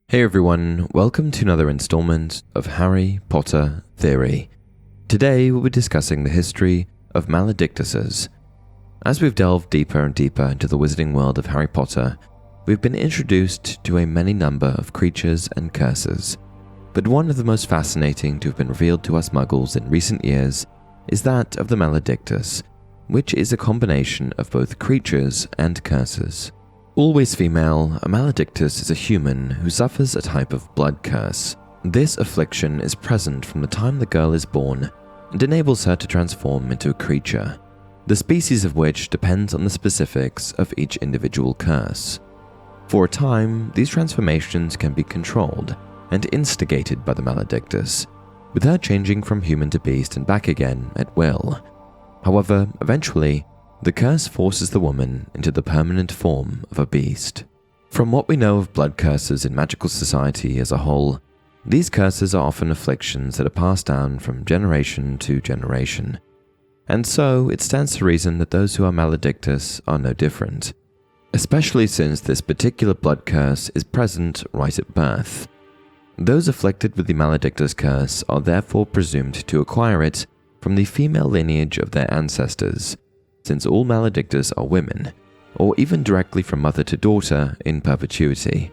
Hey everyone, welcome to another installment of Harry Potter Theory. Today we'll be discussing the history of Maledictuses. As we've delved deeper and deeper into the wizarding world of Harry Potter, we've been introduced to a many number of creatures and curses. But one of the most fascinating to have been revealed to us Muggles in recent years is that of the Maledictus, which is a combination of both creatures and curses. Always female, a Maledictus is a human who suffers a type of blood curse. This affliction is present from the time the girl is born and enables her to transform into a creature, the species of which depends on the specifics of each individual curse. For a time, these transformations can be controlled and instigated by the Maledictus, with her changing from human to beast and back again at will. However, eventually, the curse forces the woman into the permanent form of a beast. From what we know of blood curses in magical society as a whole, these curses are often afflictions that are passed down from generation to generation. And so, it stands to reason that those who are Maledictus are no different, especially since this particular blood curse is present right at birth. Those afflicted with the Maledictus curse are therefore presumed to acquire it from the female lineage of their ancestors, since all Maledictus are women, or even directly from mother to daughter in perpetuity.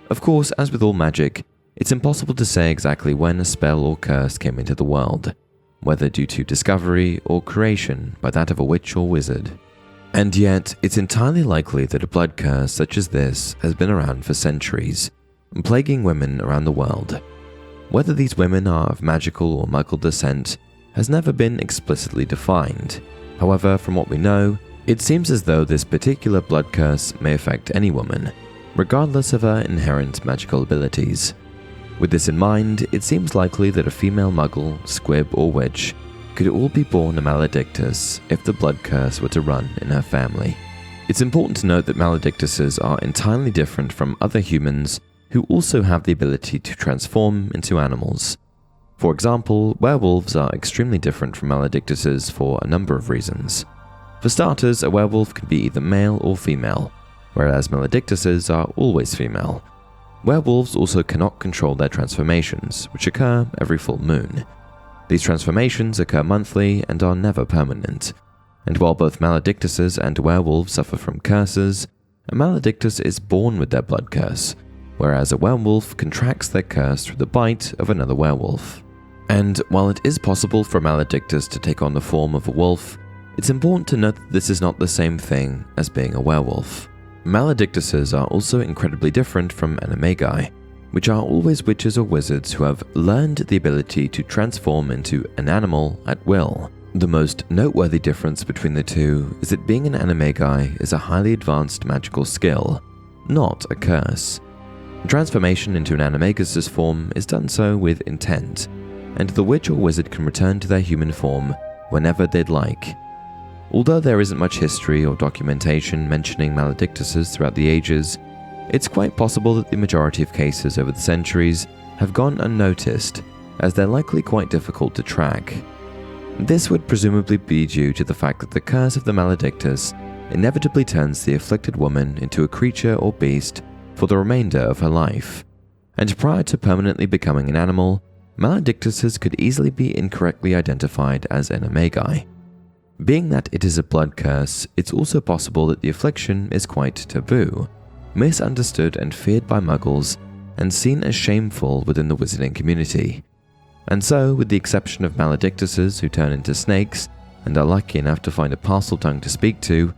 Of course, as with all magic, it's impossible to say exactly when a spell or curse came into the world, whether due to discovery or creation by that of a witch or wizard. And yet, it's entirely likely that a blood curse such as this has been around for centuries, plaguing women around the world. Whether these women are of magical or Muggle descent has never been explicitly defined. However, from what we know, it seems as though this particular blood curse may affect any woman, regardless of her inherent magical abilities. With this in mind, it seems likely that a female Muggle, squib, or witch could all be born a Maledictus if the blood curse were to run in her family. It's important to note that Maledictuses are entirely different from other humans who also have the ability to transform into animals. For example, werewolves are extremely different from Maledictuses for a number of reasons. For starters, a werewolf can be either male or female, whereas Maledictuses are always female. Werewolves also cannot control their transformations, which occur every full moon. These transformations occur monthly and are never permanent. And while both Maledictuses and werewolves suffer from curses, a Maledictus is born with their blood curse, whereas a werewolf contracts their curse through the bite of another werewolf. And while it is possible for a Maledictus to take on the form of a wolf, it's important to note that this is not the same thing as being a werewolf. Maledictuses are also incredibly different from animagi, which are always witches or wizards who have learned the ability to transform into an animal at will. The most noteworthy difference between the two is that being an animagi is a highly advanced magical skill, not a curse. Transformation into an animagus' form is done so with intent, and the witch or wizard can return to their human form whenever they'd like. Although there isn't much history or documentation mentioning Maledictuses throughout the ages, it's quite possible that the majority of cases over the centuries have gone unnoticed, as they're likely quite difficult to track. This would presumably be due to the fact that the curse of the Maledictus inevitably turns the afflicted woman into a creature or beast for the remainder of her life, and prior to permanently becoming an animal, Maledictuses could easily be incorrectly identified as animagi. Being that it is a blood curse, it's also possible that the affliction is quite taboo, misunderstood and feared by Muggles, and seen as shameful within the wizarding community. And so, with the exception of Maledictuses who turn into snakes and are lucky enough to find a Parseltongue to speak to,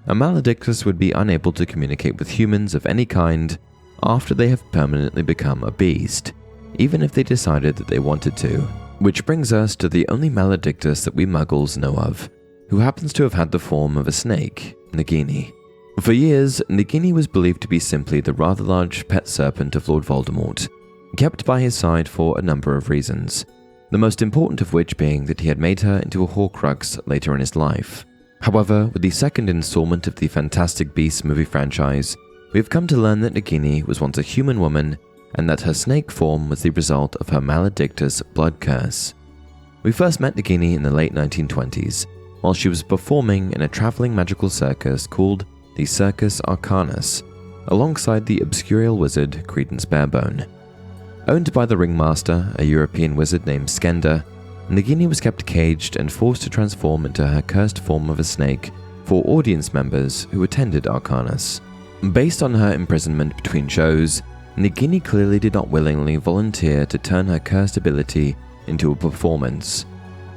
a Maledictus would be unable to communicate with humans of any kind after they have permanently become a beast, even if they decided that they wanted to. Which brings us to the only Maledictus that we Muggles know of, who happens to have had the form of a snake, Nagini. For years, Nagini was believed to be simply the rather large pet serpent of Lord Voldemort, kept by his side for a number of reasons, the most important of which being that he had made her into a Horcrux later in his life. However, with the second installment of the Fantastic Beasts movie franchise, we have come to learn that Nagini was once a human woman and that her snake form was the result of her Maledictus blood curse. We first met Nagini in the late 1920s, while she was performing in a traveling magical circus called the Circus Arcanus, alongside the obscurial wizard Credence Barebone. Owned by the Ringmaster, a European wizard named Skender, Nagini was kept caged and forced to transform into her cursed form of a snake for audience members who attended Arcanus. Based on her imprisonment between shows, Nagini clearly did not willingly volunteer to turn her cursed ability into a performance.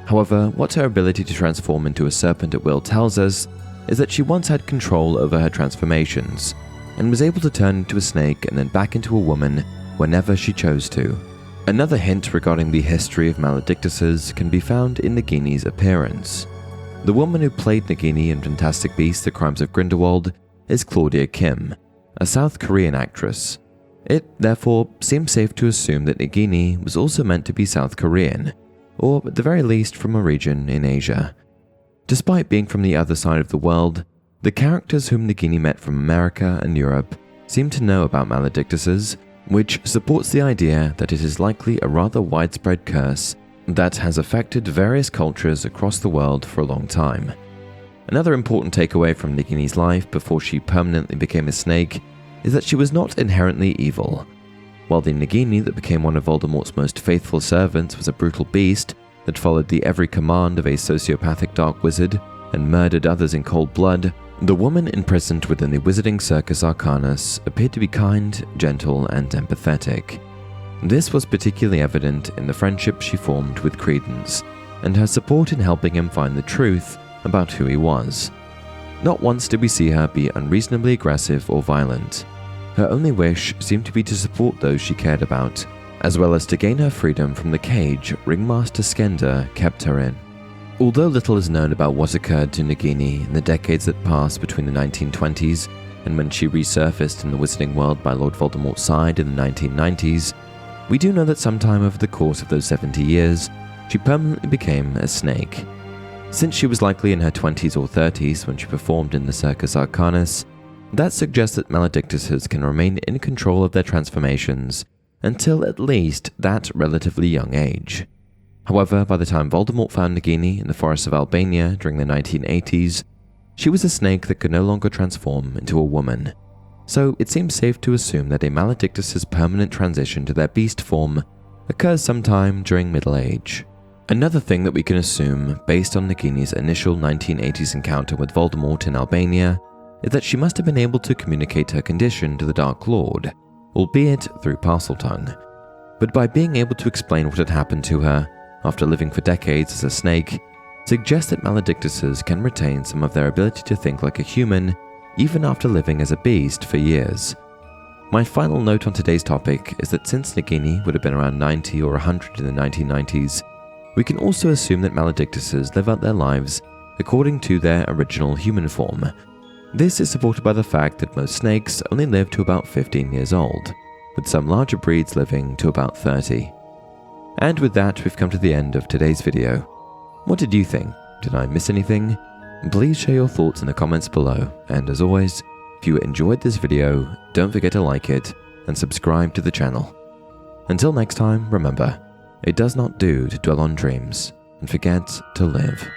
However, what her ability to transform into a serpent at will tells us is that she once had control over her transformations, and was able to turn into a snake and then back into a woman whenever she chose to. Another hint regarding the history of Maledictuses can be found in Nagini's appearance. The woman who played Nagini in Fantastic Beasts: The Crimes of Grindelwald is Claudia Kim, a South Korean actress. It therefore seems safe to assume that Nagini was also meant to be South Korean, or at the very least from a region in Asia. Despite being from the other side of the world, the characters whom Nagini met from America and Europe seem to know about Maledictuses, which supports the idea that it is likely a rather widespread curse that has affected various cultures across the world for a long time. Another important takeaway from Nagini's life before she permanently became a snake is that she was not inherently evil. While the Nagini that became one of Voldemort's most faithful servants was a brutal beast that followed the every command of a sociopathic dark wizard and murdered others in cold blood, the woman imprisoned within the wizarding circus Arcanus appeared to be kind, gentle, and empathetic. This was particularly evident in the friendship she formed with Credence, and her support in helping him find the truth about who he was. Not once did we see her be unreasonably aggressive or violent. Her only wish seemed to be to support those she cared about, as well as to gain her freedom from the cage Ringmaster Skender kept her in. Although little is known about what occurred to Nagini in the decades that passed between the 1920s and when she resurfaced in the wizarding world by Lord Voldemort's side in the 1990s, we do know that sometime over the course of those 70 years, she permanently became a snake. Since she was likely in her 20s or 30s when she performed in the Circus Arcanus, that suggests that Maledictuses can remain in control of their transformations until at least that relatively young age. However, by the time Voldemort found Nagini in the forests of Albania during the 1980s, she was a snake that could no longer transform into a woman. So it seems safe to assume that a Maledictus' permanent transition to their beast form occurs sometime during middle age. Another thing that we can assume, based on Nagini's initial 1980s encounter with Voldemort in Albania, is that she must have been able to communicate her condition to the Dark Lord, albeit through Parseltongue. But by being able to explain what had happened to her after living for decades as a snake, suggests that Maledictuses can retain some of their ability to think like a human even after living as a beast for years. My final note on today's topic is that since Nagini would have been around 90 or 100 in the 1990s, we can also assume that Maledictuses live out their lives according to their original human form. This is supported by the fact that most snakes only live to about 15 years old, with some larger breeds living to about 30. And with that, we've come to the end of today's video. What did you think? Did I miss anything? Please share your thoughts in the comments below, and as always, if you enjoyed this video, don't forget to like it and subscribe to the channel. Until next time, remember, it does not do to dwell on dreams and forget to live.